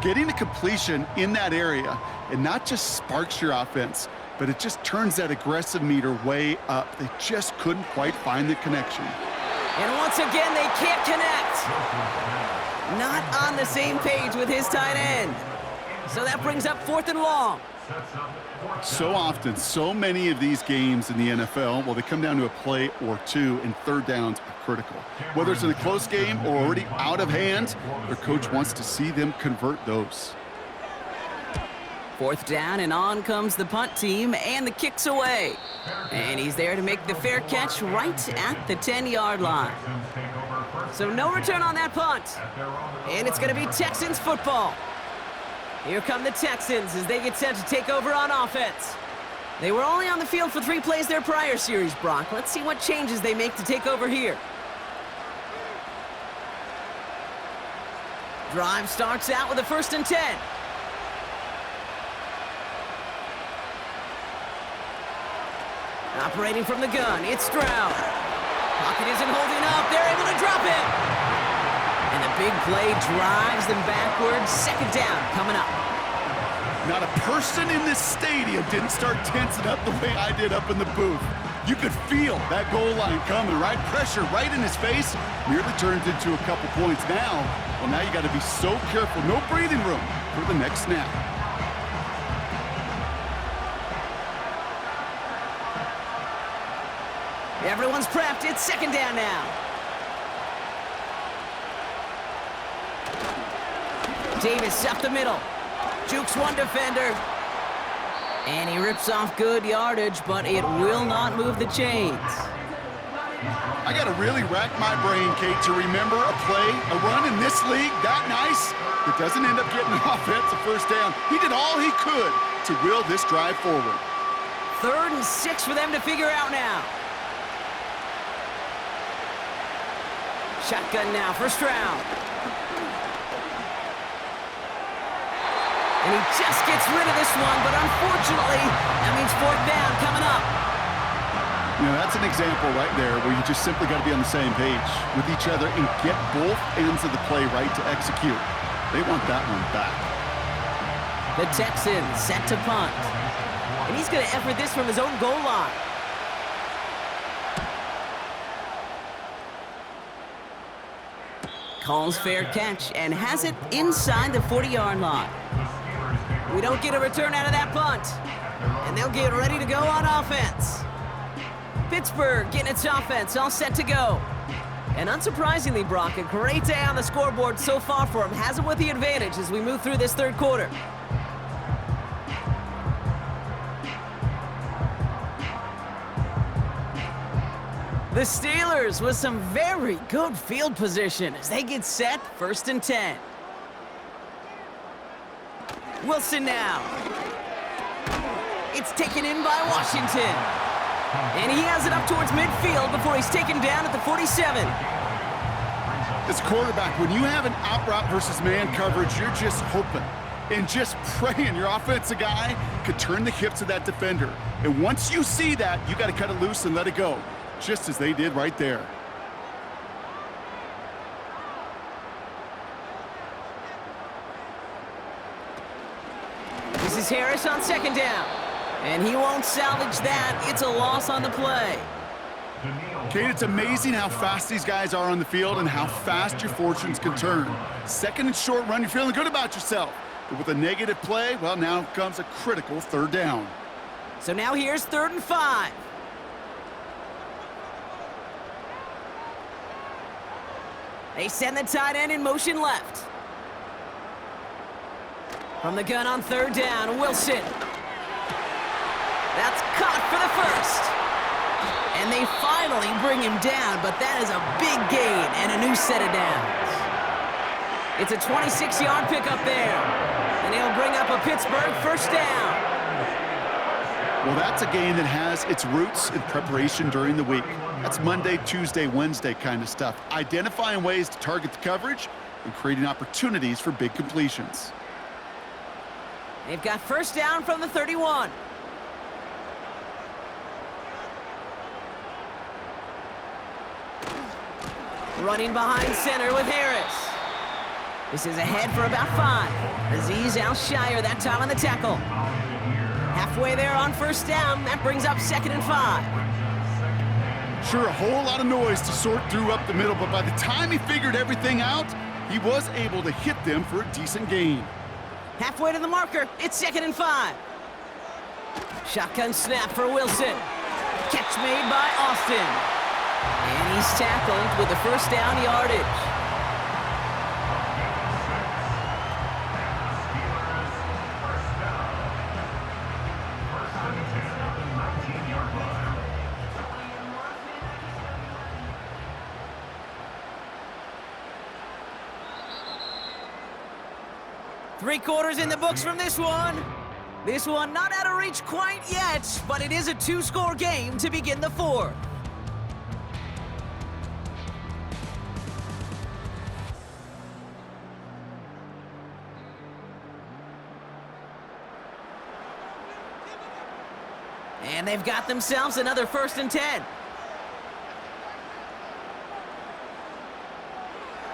Getting a completion in that area, it not just sparks your offense, but it just turns that aggressive meter way up. They just couldn't quite find the connection. And once again, they can't connect. Not on the same page with his tight end. So that brings up 4th and long. So often, so many of these games in the NFL, well, they come down to a play or two, and third downs are critical. Whether it's in a close game or already out of hand, their coach wants to see them convert those. 4th down, and on comes the punt team, and the kick's away. And he's there to make the fair catch right at the 10-yard line. So no return on that punt. And it's going to be Texans football. Here come the Texans as they get set to take over on offense. They were only on the field for 3 plays their prior series, Brock. Let's see what changes they make to take over here. Drive starts out with a 1st and 10. Operating from the gun, it's Stroud. Pocket isn't holding up. They're able to drop it. And the big play drives them backwards. 2nd down coming up. Not a person in this stadium didn't start tensing up the way I did up in the booth. You could feel that goal line coming, right? Pressure right in his face. Nearly turns into a couple points now. Well, now you got to be so careful. No breathing room for the next snap. Everyone's prepped. It's 2nd down now. Davis up the middle. Jukes one defender. And he rips off good yardage, but it will not move the chains. I got to really rack my brain, Kate, to remember a play, a run in this league that nice that doesn't end up getting an offensive 1st down. He did all he could to will this drive forward. 3rd and 6 for them to figure out now. Shotgun now for Stroud. And he just gets rid of this one, but unfortunately, that means 4th down coming up. You know, that's an example right there where you just simply got to be on the same page with each other and get both ends of the play right to execute. They want that one back. The Texans set to punt. And he's going to effort this from his own goal line. Calls fair catch and has it inside the 40-yard line. We don't get a return out of that punt. And they'll get ready to go on offense. Pittsburgh getting its offense all set to go. And unsurprisingly, Brock, a great day on the scoreboard so far for him. Has him with the advantage as we move through this 3rd quarter. The Steelers with some very good field position as they get set, 1st and 10. Wilson now. It's taken in by Washington. And he has it up towards midfield before he's taken down at the 47. As a quarterback, when you have an out route versus man coverage, you're just hoping and just praying your offensive guy could turn the hips of that defender. And once you see that, you got to cut it loose and let it go, just as they did right there. This is Harris on 2nd down. And he won't salvage that. It's a loss on the play. Kate, it's amazing how fast these guys are on the field and how fast your fortunes can turn. 2nd and short run, you're feeling good about yourself. But with a negative play, well, now comes a critical 3rd down. So now here's 3rd and 5. They send the tight end in motion left. From the gun on 3rd down, Wilson. That's caught for the 1st. And they finally bring him down, but that is a big gain and a new set of downs. It's a 26-yard pickup there. And he'll bring up a Pittsburgh 1st down. Well, that's a game that has its roots in preparation during the week. That's Monday, Tuesday, Wednesday kind of stuff. Identifying ways to target the coverage and creating opportunities for big completions. They've got 1st down from the 31. Running behind center with Harris. This is ahead for about 5. Aziz Al-Shire that time on the tackle. Halfway there on first down. That brings up 2nd and 5. Sure, a whole lot of noise to sort through up the middle, but by the time he figured everything out, he was able to hit them for a decent gain. Halfway to the marker. It's 2nd and 5. Shotgun snap for Wilson. Catch made by Austin. And he's tackled with the first down yardage. Three quarters in the books from this one. This one not out of reach quite yet, but it is a 2-score game to begin the 4th. And they've got themselves another 1st and 10.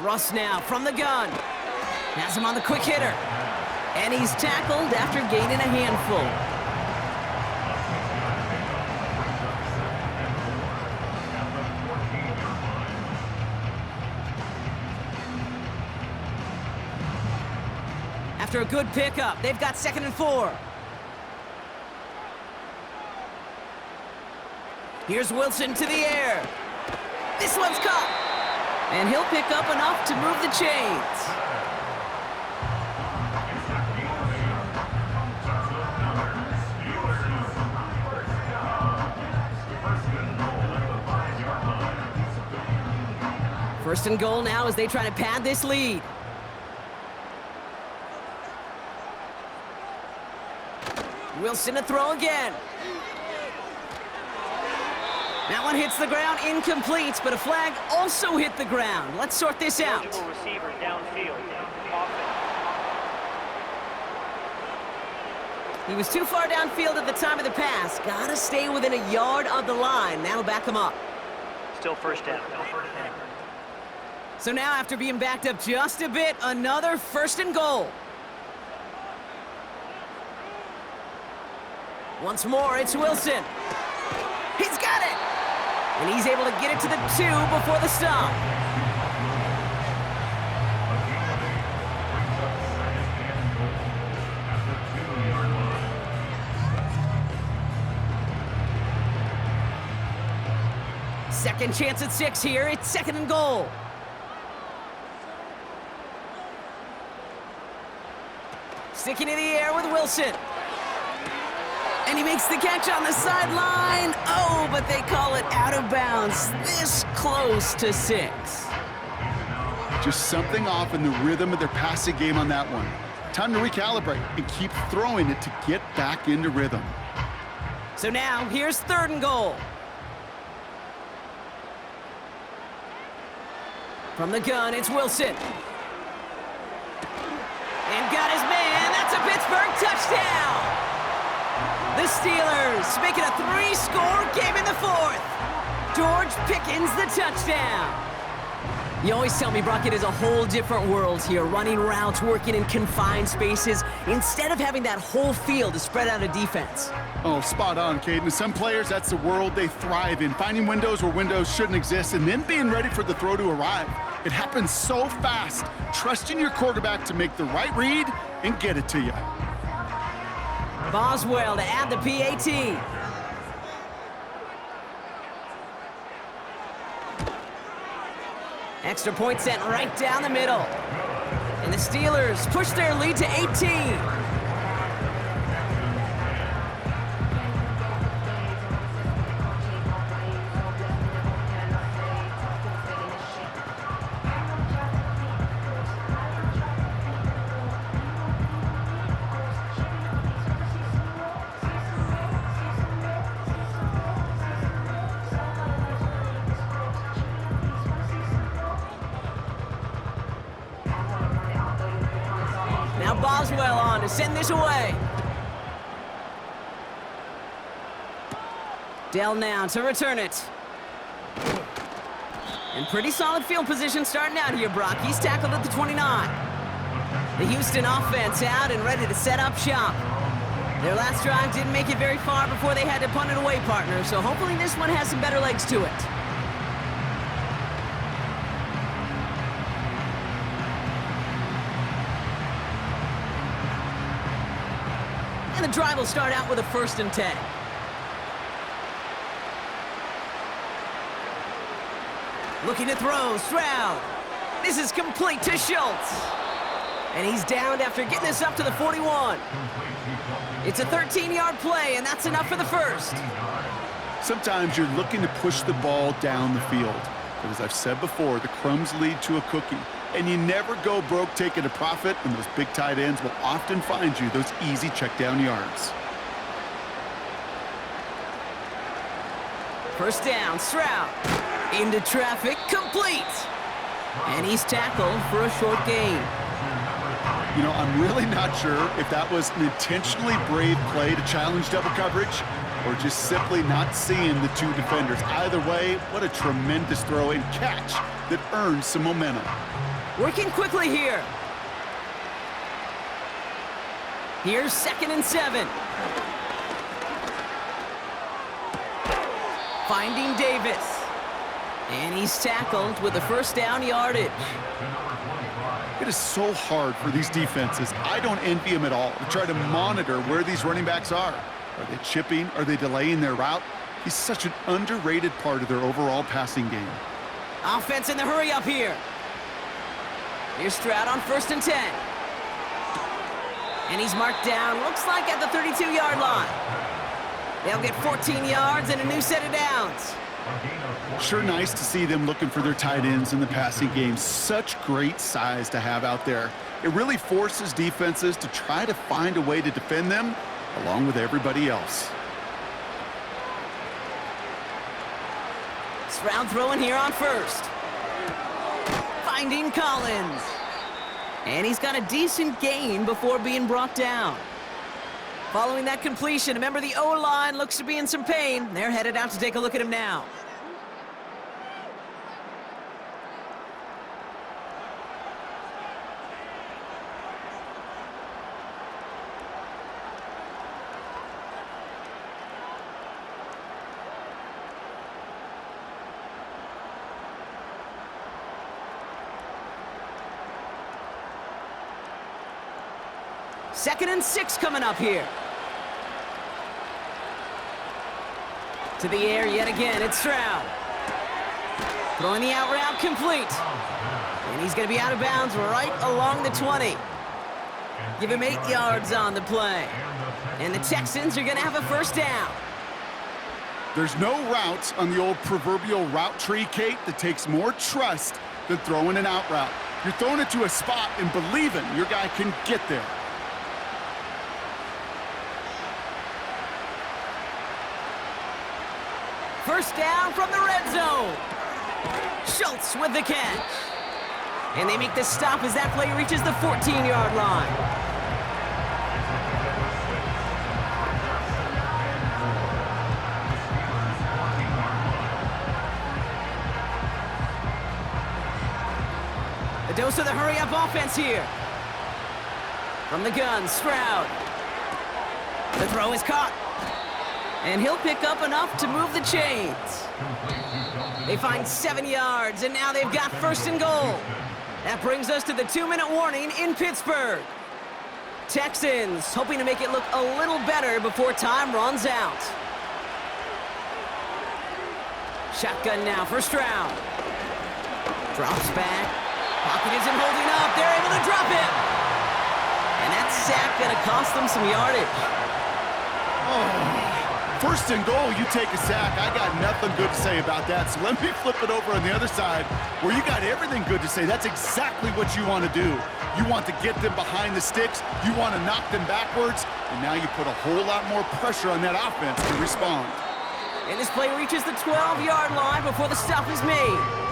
Russ now from the gun. Has him on the quick hitter. And he's tackled after gaining a handful. After a good pickup, they've got 2nd and 4. Here's Wilson to the air. This one's caught. And he'll pick up enough to move the chains. First and goal now as they try to pad this lead. Wilson to throw again. That one hits the ground, incomplete, but a flag also hit the ground. Let's sort this out. Receiver downfield. He was too far downfield at the time of the pass. Gotta stay within a yard of the line. That'll back him up. Still first down. So now, after being backed up just a bit, another 1st and goal. Once more, it's Wilson. He's got it! And he's able to get it to the 2 before the stop. Second chance at 6 here. It's 2nd and goal. Sticking in the air with Wilson. And he makes the catch on the sideline. Oh, but they call it out of bounds. This close to 6. Just something off in the rhythm of their passing game on that one. Time to recalibrate and keep throwing it to get back into rhythm. So now, here's 3rd and goal. From the gun, it's Wilson. And got his man. That's a Pittsburgh touchdown. The Steelers make it a 3-score game in the 4th. George Pickens the touchdown. You always tell me, Brock, it is a whole different world here, running routes, working in confined spaces, instead of having that whole field to spread out a defense. Oh, spot on, Caden. Some players, that's the world they thrive in, finding windows where windows shouldn't exist and then being ready for the throw to arrive. It happens so fast. Trusting your quarterback to make the right read and get it to you. Boswell to add the PAT. Extra point sent right down the middle. And the Steelers push their lead to 18. Boswell on to send this away. Dell now to return it. And pretty solid field position starting out here, Brock. He's tackled at the 29. The Houston offense out and ready to set up shop. Their last drive didn't make it very far before they had to punt it away, partner, so hopefully this one has some better legs to it. And the drive will start out with a 1st and 10. Looking to throw, Stroud. This is complete to Schultz. And he's downed after getting this up to the 41. It's a 13-yard play, and that's enough for the first. Sometimes you're looking to push the ball down the field. But as I've said before, the crumbs lead to a cookie. And you never go broke taking a profit, and those big tight ends will often find you those easy check down yards. First down, Stroud. Into traffic, complete. And he's tackled for a short gain. You know, I'm really not sure if that was an intentionally brave play to challenge double coverage or just simply not seeing the two defenders. Either way, what a tremendous throw and catch that earned some momentum. Working quickly here. Here's 2nd and 7. Finding Davis. And he's tackled with a 1st down yardage. It is so hard for these defenses. I don't envy them at all to try to monitor where these running backs are. Are they chipping? Are they delaying their route? He's such an underrated part of their overall passing game. Offense in the hurry up here. Here's Stroud on 1st and 10. And he's marked down, looks like at the 32-yard line. They'll get 14 yards and a new set of downs. Sure nice to see them looking for their tight ends in the passing game. Such great size to have out there. It really forces defenses to try to find a way to defend them along with everybody else. Stroud throwing here on 1st. Finding Collins. And he's got a decent gain before being brought down. Following that completion, a member of the O-line looks to be in some pain. They're headed out to take a look at him now. Second and 6 coming up here. To the air yet again, it's Stroud. Throwing the out route complete. And he's going to be out of bounds right along the 20. Give him 8 yards on the play. And the Texans are going to have a 1st down. There's no route on the old proverbial route tree, Kate, that takes more trust than throwing an out route. You're throwing it to a spot and believing your guy can get there. First down from the red zone. Schultz with the catch. And they make the stop as that play reaches the 14-yard line. A dose of the hurry-up offense here. From the gun, Stroud. The throw is caught. And he'll pick up enough to move the chains. They find 7 yards, and now they've got 1st and goal. That brings us to the 2-minute warning in Pittsburgh. Texans hoping to make it look a little better before time runs out. Shotgun now for Stroud. Drops back. Pocket isn't holding up. They're able to drop it. And that sack gonna cost them some yardage. Oh. 1st and goal, you take a sack. I got nothing good to say about that. So let me flip it over on the other side where you got everything good to say. That's exactly what you want to do. You want to get them behind the sticks. You want to knock them backwards. And now you put a whole lot more pressure on that offense to respond. And this play reaches the 12-yard line before the stop is made.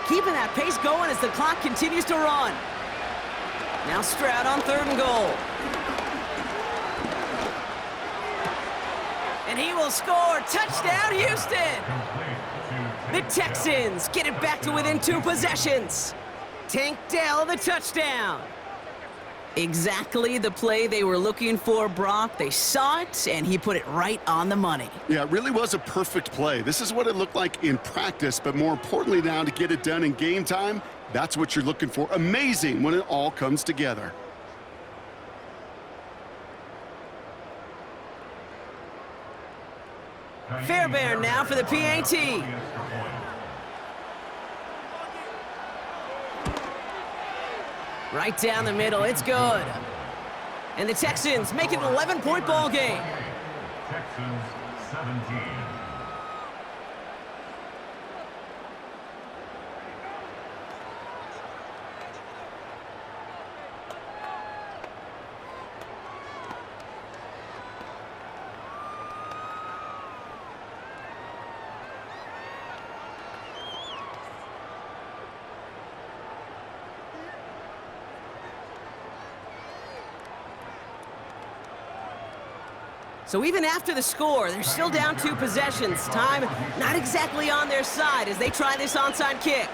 Keeping that pace going as the clock continues to run. Now Stroud on 3rd and goal. And he will score. Touchdown, Houston! The Texans get it back to within 2 possessions. Tank Dell, the touchdown. Exactly the play they were looking for, Brock. They saw it, and he put it right on the money. Yeah, it really was a perfect play. This is what it looked like in practice, but more importantly now to get it done in game time, that's what you're looking for. Amazing when it all comes together. Fairbairn now for the PAT. Right down the middle, it's good. And the Texans make it an 11-point ball game. Texans 17. So even after the score, they're still down 2 possessions. Time not exactly on their side as they try this onside kick.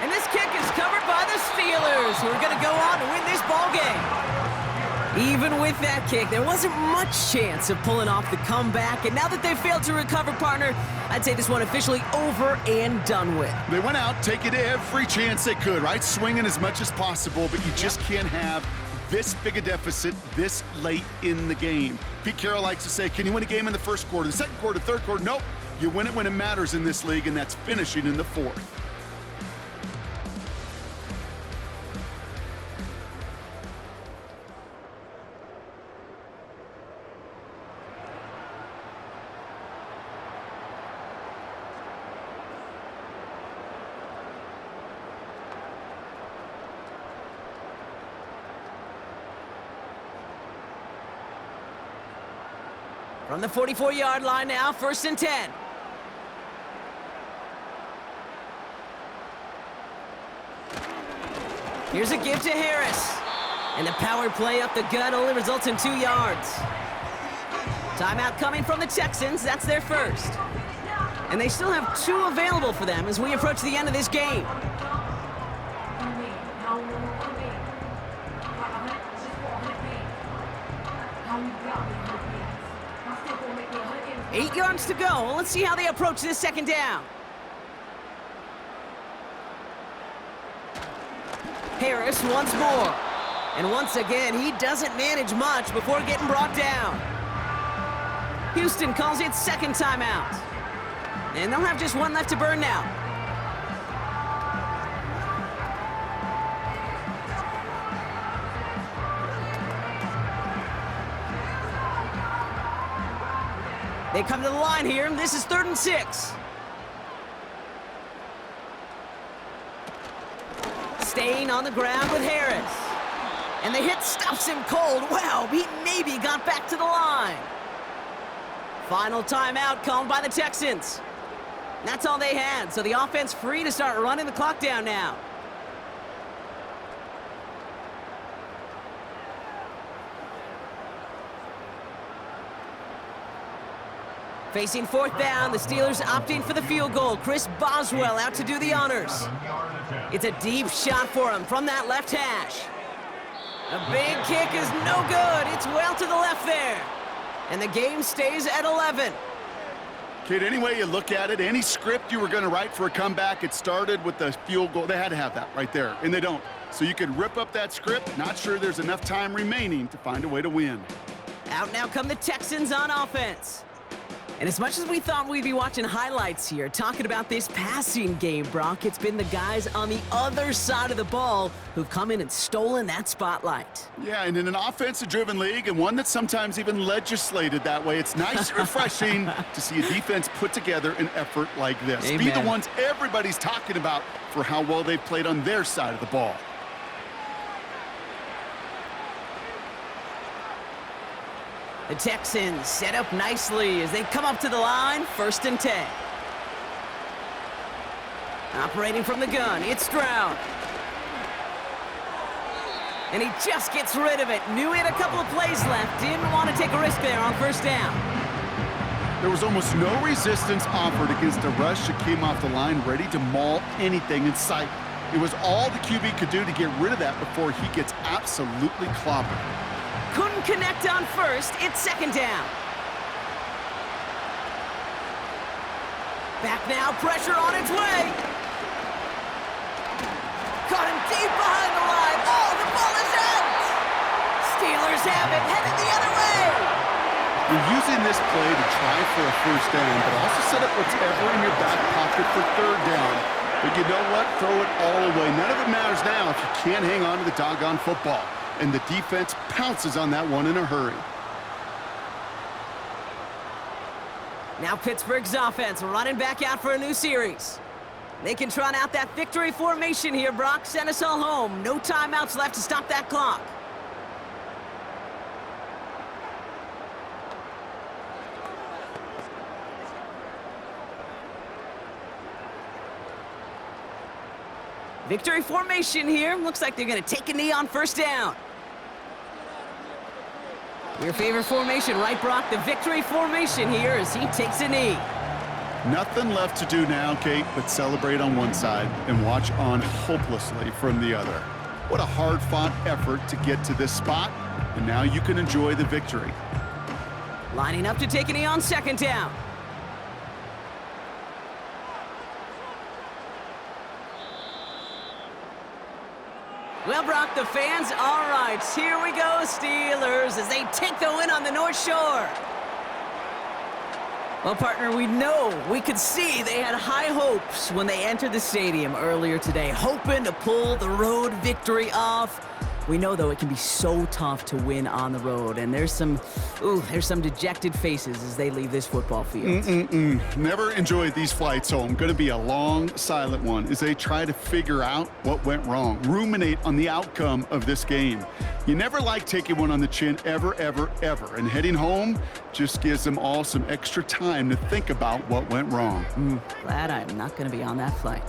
And this kick is covered by the Steelers, who are going to go on to win this ball game. Even with that kick, there wasn't much chance of pulling off the comeback. And now that they've failed to recover, partner, I'd say this one officially over and done with. They went out taking every chance they could, right? Swinging as much as possible, but you just can't have this big a deficit this late in the game. Pete Carroll likes to say, can you win a game in the first quarter, the second quarter, third quarter? Nope. You win it when it matters in this league, and that's finishing in the fourth. From the 44-yard line now, 1st and 10. Here's a give to Harris. And the power play up the gut only results in 2 yards. Timeout coming from the Texans. That's their first. And they still have 2 available for them as we approach the end of this game. Eight yards to go. Let's see how they approach this second down. Harris once more. And once again, he doesn't manage much before getting brought down. Houston calls it second timeout. And they'll have just 1 left to burn now. They come to the line here. This is 3rd and 6. Staying on the ground with Harris. And the hit stops him cold. Wow, he maybe got back to the line. Final timeout called by the Texans. That's all they had, so the offense free to start running the clock down now. Facing 4th down, the Steelers opting for the field goal. Chris Boswell out to do the honors. It's a deep shot for him from that left hash. A big kick is no good. It's well to the left there. And the game stays at 11. Kid, any way you look at it, any script you were going to write for a comeback, it started with the field goal. They had to have that right there, and they don't. So you could rip up that script. Not sure there's enough time remaining to find a way to win. Out now come the Texans on offense. And as much as we thought we'd be watching highlights here, talking about this passing game, Brock, it's been the guys on the other side of the ball who've come in and stolen that spotlight. Yeah, and in an offensive-driven league, and one that's sometimes even legislated that way, it's nice and refreshing to see a defense put together an effort like this. Amen. Be the ones everybody's talking about for how well they've played on their side of the ball. The Texans set up nicely as they come up to the line, 1st and 10. Operating from the gun, it's Stroud. And he just gets rid of it. Knew he had a couple of plays left. Didn't want to take a risk there on 1st down. There was almost no resistance offered against a rush that came off the line ready to maul anything in sight. It was all the QB could do to get rid of that before he gets absolutely clobbered. Couldn't connect on first. It's second down. Back now, pressure on its way. Caught him deep behind the line. Oh, the ball is out. Steelers have it, headed the other way. You're using this play to try for a first down, but also set up whatever in your back pocket for third down. But you know what? Throw it all away. None of it matters now if you can't hang on to the doggone football. And the defense pounces on that one in a hurry. Now Pittsburgh's offense running back out for a new series. They can trot out that victory formation here, Brock. Send us all home. No timeouts left to stop that clock. Victory formation here. Looks like they're going to take a knee on first down. Your favorite formation, right, Brock? The victory formation here as he takes a knee. Nothing left to do now, Kate, but celebrate on one side and watch on hopelessly from the other. What a hard-fought effort to get to this spot, and now you can enjoy the victory. Lining up to take a knee on second down. Well, Brock, the fans, all right, here we go, Steelers, as they take the win on the North Shore. Well, partner, we could see they had high hopes when they entered the stadium earlier today, hoping to pull the road victory off. We know, though, it can be so tough to win on the road, and there's some dejected faces as they leave this football field. Never enjoyed these flights home. Going to be a long, silent one as they try to figure out what went wrong, ruminate on the outcome of this game. You never like taking one on the chin ever, ever, ever, and heading home just gives them all some extra time to think about what went wrong. Glad I'm not going to be on that flight.